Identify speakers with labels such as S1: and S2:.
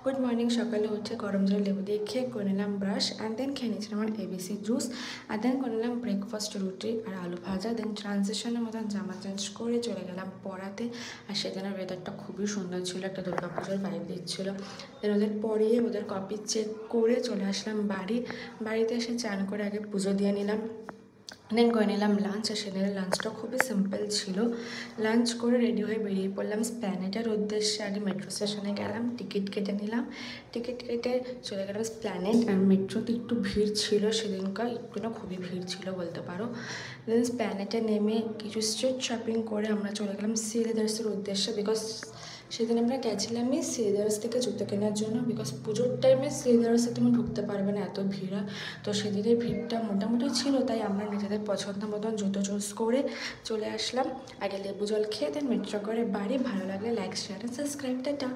S1: Good morning. সকালে উঠে গরম জল লেবু দিয়ে খেয়ে করে নিলাম ব্রাশ, অ্যান্ড দেন খেয়ে নিয়েছিলাম আমার এবিসি জুস, আর দেন করে নিলাম ব্রেকফাস্ট রুটি আর আলু ভাজা। দেন ট্রানজিশনের মতন জামা চেঞ্জ করে চলে গেলাম পড়াতে। আর সেদিনের ওয়েদারটা খুবই সুন্দর ছিল, একটা দুর্গাপুজোর ভাইব দিচ্ছিলো। দেন ওদের পড়িয়ে ওদের কপি চেক করে চলে আসলাম বাড়িতে এসে চান করে আগে পুজো দিয়ে নিলাম। দেন করে নিলাম লাঞ্চ, আর সেদিনের লাঞ্চটা খুবই সিম্পল ছিল। লাঞ্চ করে রেডি হয়ে বেরিয়ে পড়লাম স্প্ল্যানেটের উদ্দেশ্যে। আগে মেট্রো স্টেশনে গেলাম, টিকিট কেটে নিলাম, টিকিট কেটে চলে গেলাম স্প্ল্যানেট। আর মেট্রোতে একটু ভিড় ছিল সেদিনকার, একটু না খুবই ভিড় ছিল বলতে পারো। দেন স্প্ল্যানেটে নেমে কিছু স্ট্রিট শপিং করে আমরা চলে গেলাম শ্রীলেদার্সের উদ্দেশ্যে, বিকজ সেদিন আমরা গেছিলামই শ্রীলেদার্স থেকে জুতো কেনার জন্য। বিকজ পুজোর টাইমে শ্রীলেদার্সে তুমি ঢুকতে পারবে না, এত ভিড় হয়। তো সেদিনের ভিড়টা মোটামুটি ছিল, তাই আমরা নিজেদের পছন্দ মতন জুতো চুজ করে চলে আসলাম। আগে লেবু জল খেয়ে দেন মেট্রো করে বাড়ি। ভালো লাগলে like, share and subscribe. Tata.